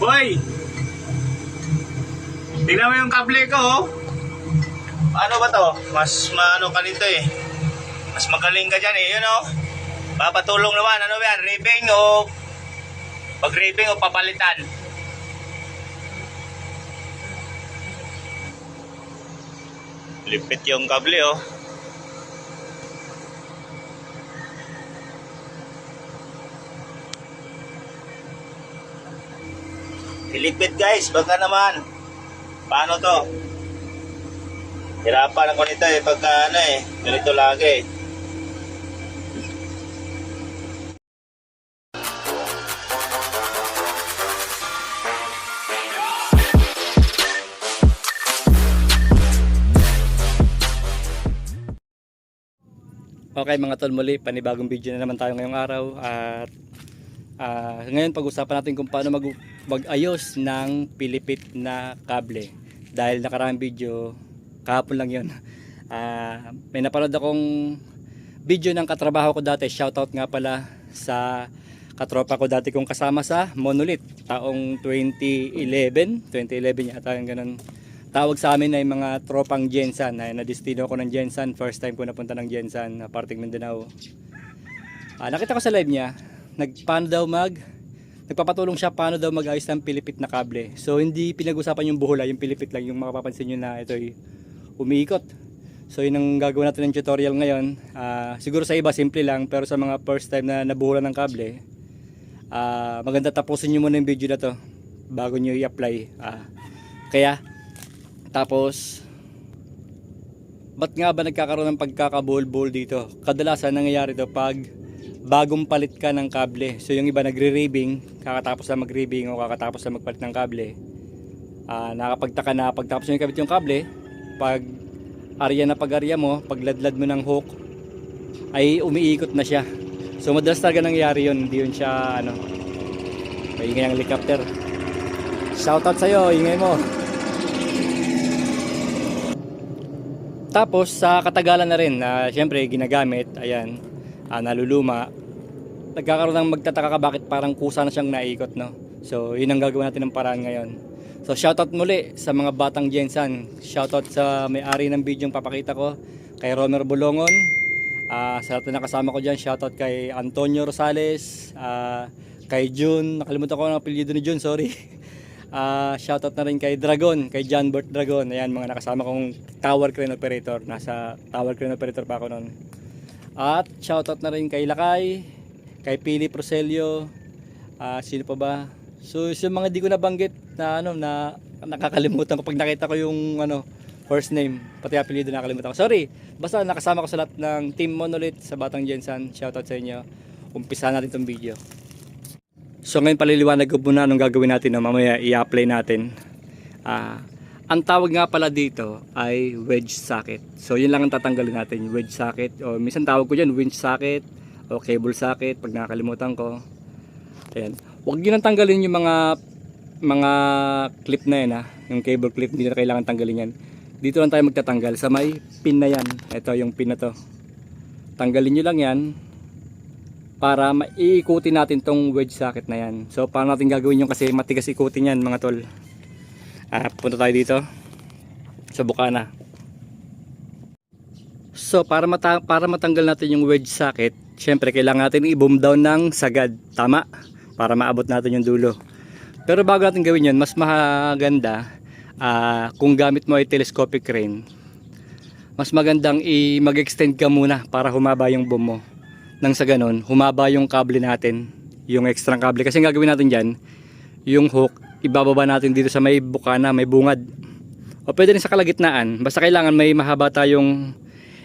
Hoy! Tingnan mo yung kable ko, oh. Ano ba to? Mas maano ka nito eh. Mas magaling ka dyan eh, yun oh. Papatulong naman, ano ba yan? Ribbing o pag-ribbing o papalitan? Lipit yung kable oh. Ilipit guys, baka naman. Paano to? Hirapan ako nito eh, pagka ano eh, ganito lagi eh. Okay mga tol, muli panibagong video na naman tayo ngayong araw at ngayon pag-usapan natin kung paano mag-ayos ng pilipit na kable. Dahil nakaraming video, kahapon lang yun. May napanood akong video ng katrabaho ko dati. Shoutout nga pala sa katropa ko dati kong kasama sa Monolith taong 2011 yata yung ganun. Tawag sa amin ay mga tropang Gensan. Na-destino ko ng Gensan. First time ko napunta ng Gensan, parting Mindanao. Nakita ko sa live niya, nagpapatulong siya paano daw mag-ayos ng pilipit na kable. So hindi pinag-usapan yung buhula, yung pilipit lang, yung makapapansin nyo na ito ay umiikot. So yun ang gagawin natin ng tutorial ngayon. Siguro sa iba simple lang, pero sa mga first time na nabuhulan ng kable, maganda tapusin nyo muna yung video na to bago nyo i-apply. Tapos ba't nga ba nagkakaroon ng pagkakabuhol-buhol dito? Kadalasan nangyayari to pag bagong palit ka ng kable. So yung iba nagre-ribbing, kakatapos na mag-ribbing o kakatapos na magpalit ng kable. Nakapagtaka na pagtapos nyo ikabit yung kable, pag arya mo, pagladlad mo ng hook, ay umiikot na siya. So madalas talaga nangyayari yun, hindi yun siya may ingay ang helicopter. Shoutout sa'yo, ingay mo. Tapos sa katagalan na rin syempre ginagamit, ayan, naluluma, nagkakaroon ng magtataka ka bakit parang kusa na siyang naikot, no? So yun ang gagawin natin ng paraan ngayon. So shoutout muli sa mga batang Gensan, shoutout sa may-ari ng video yung papakita ko, kay Romer Bolongon, sa lahat na nakasama ko dyan, shoutout kay Antonio Rosales, kay June, nakalimutan ko ang apelyido ni June, sorry. Shoutout na rin kay Dragon, kay John Bert Dragon. Ayan, mga nakasama kong tower crane operator. Nasa tower crane operator pa ako noon. At shoutout na rin kay Lakay, kay Pili Proselio, sino pa ba? So yung mga di ko nabanggit na na nakakalimutan ko pag nakita ko yung first name, pati apelyido nakalimutan ko. Sorry. Basta nakasama ko sa lahat ng Team Monolith sa Batang Gensan. Shoutout sa inyo. Umpisa natin tong video. So ngayon paliliwanag ko muna anong gagawin natin, mamaya i-apply natin. Ang tawag nga pala dito ay wedge socket. So yun lang ang tatanggalin natin, wedge socket, o minsan tawag ko dyan winch socket o cable socket pag nakakalimutan ko. Ayan. Huwag nyo nang tanggalin yung mga clip na yan, yung cable clip, hindi na kailangan tanggalin yan. Dito lang tayo magtatanggal sa may pin na yan. Ito yung pin na to, tanggalin nyo lang yan para maiikutin natin tong wedge socket na yan. So paano natin gagawin yun, kasi matigas ikutin yan mga tol. Punta tayo dito, subukan na. So para matanggal natin yung wedge socket, syempre kailangan natin i-boom down ng sagad, tama, para maabot natin yung dulo. Pero bago natin gawin yun, mas maganda kung gamit mo ay telescopic crane, mas magandang mag-extend ka muna para humaba yung boom mo. Nang sa ganon, humaba yung kable natin, yung extra kable. Kasi ang gagawin natin dyan, yung hook, ibababa natin dito sa may bukana, may bungad. O pwede rin sa kalagitnaan, basta kailangan may mahaba tayong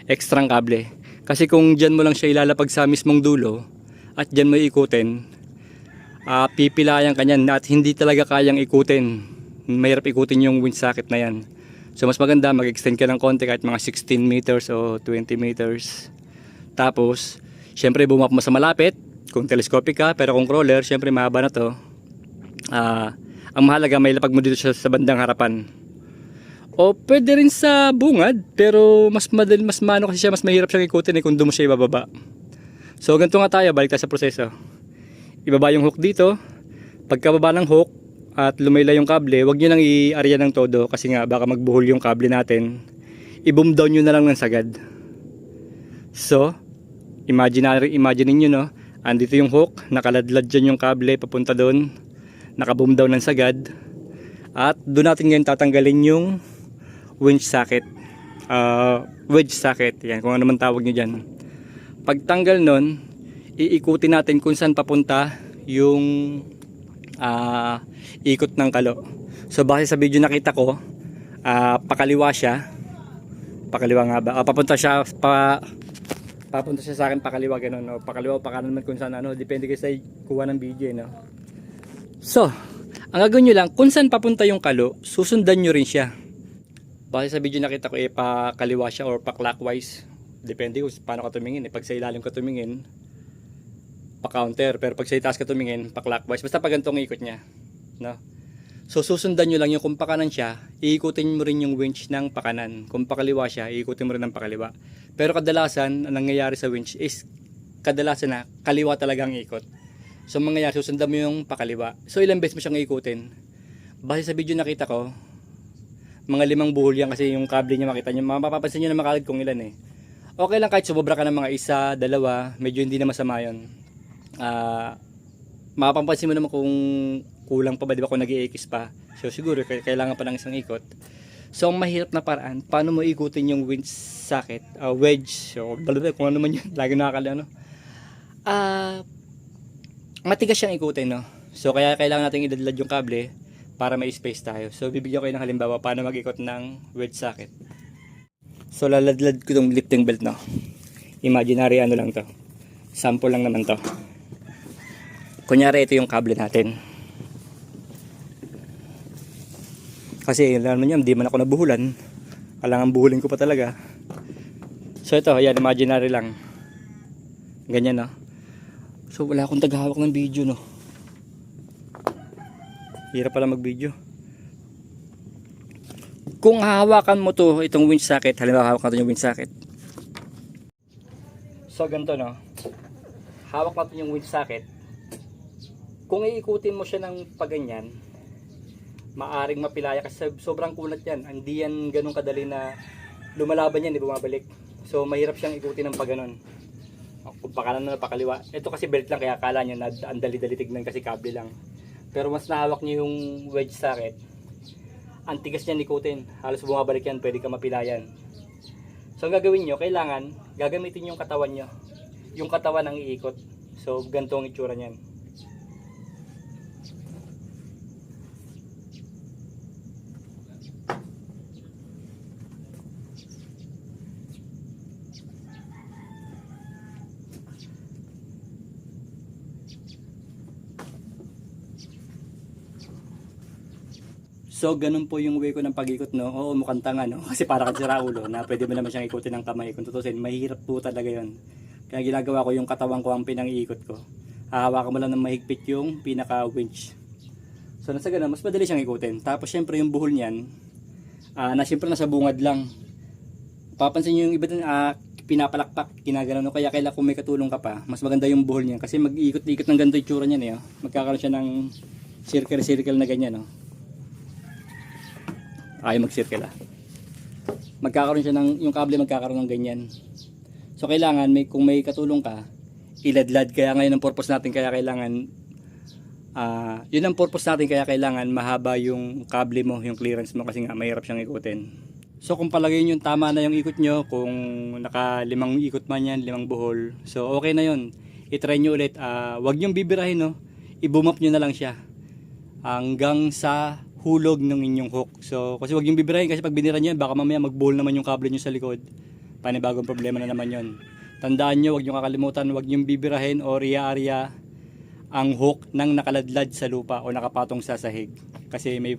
extra kable. Kasi kung dyan mo lang siya ilalapag sa mismong dulo, at dyan mo ikutin, pipilayan ka nyan, at hindi talaga kayang ikutin. Mahirap ikutin yung wind socket na yan. So mas maganda, mag-extend ka ng konti, kahit mga 16 meters o 20 meters. Tapos, syempre bumap mo sa malapit kung telescopic ka, pero kung crawler syempre mahaba na to. Ang mahalaga may lapag mo dito sa bandang harapan, o pwede rin sa bungad, pero mas mano kasi siya, mas mahirap siyang ikutin kung doon mo siya ibababa. So ganito nga tayo, balik tayo sa proseso. Ibaba yung hook dito, pagkababa ng hook, at lumaylay yung kable, wag nyo nang i-arya ng todo kasi nga baka magbuhol yung kable natin. I-boom down nyo na lang ng sagad. So, imagine niyo no, andito yung hook, nakaladlad dyan yung kable papunta doon, naka-boom down ng sagad. At doon natin ngayon tatanggalin yung winch socket. Wedge socket, yan kung ano man tawag nyo dyan. Pagtanggal nun, iikutin natin kung saan papunta yung ikot ng kalo. So base sa video nakita ko, pakaliwa siya. Pakaliwa nga ba? Papunta siya sa akin pakaliwa ganun, no? Pakaliwa o pakanan man kung saan ano, depende kasi sa kuha ng video, no? So, ang gagawin nyo lang, kung saan papunta yung kalo, susundan nyo rin siya. Base sa video nakita ko, pakaliwa siya or pa-clockwise. Depende kung paano ka tumingin. Pag sa ilalim ka tumingin, pa-counter. Pero pag sa itaas ka tumingin, pa-clockwise. Basta pag ganitong ikot niya. No? So susundan nyo lang yung kung pakanan siya, iikutin mo rin yung winch ng pakanan. Kung pakaliwa siya, iikutin mo rin ng pakaliwa. Pero kadalasan, ang nangyayari sa winch is, kadalasan na, kaliwa talaga ang ikot. So mangyayari, susundan mo yung pakaliwa. So ilang beses mo siyang iikutin. Base sa video nakita ko, mga 5 buhol yan kasi yung kable niya makita nyo. Mapapansin nyo na makagad kung ilan eh. Okay lang kahit sumobra ka ng mga 1, 2, medyo hindi na masama yun. Mapapansin mo naman kung kulang pa ba, di ba, kung nag-i-ekis pa. So siguro kailangan pa ng isang ikot. So ang mahirap na paraan, paano mo ikutin yung winch socket, wedge, so kung ano man yun, lagi nakakala ano. Matigas siyang ikutin, no. So kaya kailangan natin idadlad yung kable para may space tayo. So bibigyan ko kayo ng halimbawa paano mag-ikot ng wedge socket. So laladlad ko tong lifting belt, no. Imaginary ano lang to. Sample lang naman to. Kunyari ito yung kable natin. Kasi alam mo niyo, hindi man ako nabuhulan. Kailangan buhulin ko pa talaga. So ito, ayan, imaginary lang. Ganyan, no. So wala akong taghawak ng video, no. Hirap pala mag-video. Kung hahawakan mo to, itong winch socket, halimbawa hawak natin yung winch socket. So ganito, no. Hawak natin yung winch socket. Kung iikutin mo siya ng paganyan, maaring mapilaya kasi sobrang kulat yan. Hindi yan ganun kadali na lumalaban yan, di bumabalik. So mahirap siyang ikutin ng paganon. Kung pakanan na pakaliwa. Ito kasi belt lang kaya akala nyo na ang dali-dali tignan kasi kable lang. Pero mas nahawak nyo yung wedge socket, ang tigas niyan ikutin. Halos bumabalik yan, pwede ka mapilayan. So ang gagawin nyo, kailangan gagamitin yung katawan nyo. Yung katawan ang iikot. So ganito ang itsura niyan. So ganun po yung way ko ng pag-ikot, no. Oo, mukhang tanga, no, kasi para ka sira ulo na pwede mo naman siyang ikutin ng kamay. Kung tutusin, mahirap po talaga yun. Kaya ginagawa ko yung katawan ko ang pinang-iikot ko. Hahawakan mo lang ng mahigpit yung pinaka-winch. So nasa ganun, mas madali siyang ikutin. Tapos syempre yung buhol niyan, syempre nasa bungad lang. Papansin nyo yung iba dun, pinapalakpak, ginagano, no? Kaya kailangan kung may katulong ka pa, mas maganda yung buhol niyan. Kasi mag-iikot-ikot ng ganito yung tsura niyan, eh. Oh. Magkakaroon siya ng circle-circle na ganyan, no. Ayaw mag-circle, magkakaroon siya ng, yung kable magkakaroon ng ganyan. So kailangan kung may katulong ka, iladlad. Kaya ngayon ang purpose natin, kaya kailangan yun ang purpose natin, kaya kailangan mahaba yung kable mo, yung clearance mo, kasi nga mahirap siyang ikutin. So kung palagay nyo tama na yung ikot nyo, kung naka 5 ikot man yan, 5 buhol, so okay na yun. I-try nyo ulit. Wag nyo bibirahin, no. I-boom up nyo na lang siya hanggang sa hulog ng inyong hook. So kasi wag yung bibirahin, kasi pag binira niyo, baka mamaya magbuhol naman yung kable niyo sa likod. Panibagong problema na naman yon. Tandaan niyo, wag niyo kakalimutan, wag yung bibirahin o riya-riya ang hook nang nakaladlad sa lupa o nakapatong sa sahig. Kasi may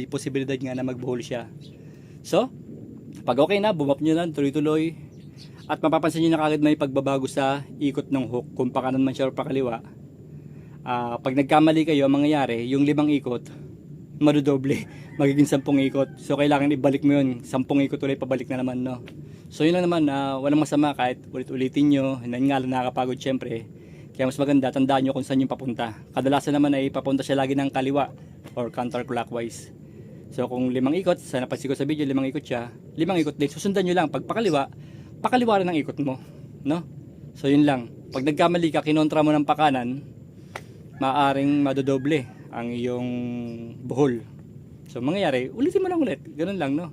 posibilidad nga na magbuhol siya. So, pag okay na, bumap niyo lang, tuloy-tuloy. At mapapansin niyo na kagad may pagbabago sa ikot ng hook, kung pakanan man siya o pakaliwa. Pag nagkamali kayo, ang mangyayari, yung 5 ikot, madodoble, magiging 10 ikot. So kailangan ibalik mo yun, 10 ikot ulit, pabalik na naman, no. So yun lang naman, walang masama kahit ulit-ulitin nyo. Hindi nga lang, nakakapagod syempre. Kaya mas maganda, tandaan nyo kung saan yung papunta. Kadalasan naman ay papunta siya lagi ng kaliwa or counterclockwise. So kung 5 ikot, sa napansin ko sa video 5 ikot siya, 5 ikot din. Susundan nyo lang. Pag pakaliwa, pakaliwa rin ang ikot mo, no? So yun lang. Pag nagkamali ka, kinontra mo ng pakanan, maaring madodoble ang iyong buhol. So mangyayari, ulitin mo lang ulit. Ganun lang, no?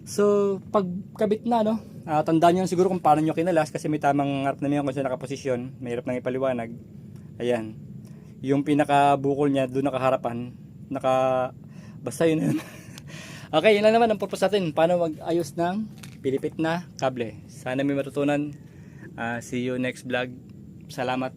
So pag kabit na, no? Tandaan nyo siguro kung paano nyo kinalas kasi may tamang harap na niyo kung saan nakaposisyon. Mahirap nang ipaliwanag. Ayan. Yung pinakabukol niya doon nakaharapan. Basta yun yun. Okay, yun lang naman ang purpose natin. Paano mag-ayos ng pilipit na kable. Sana may matutunan. See you next vlog. Salamat.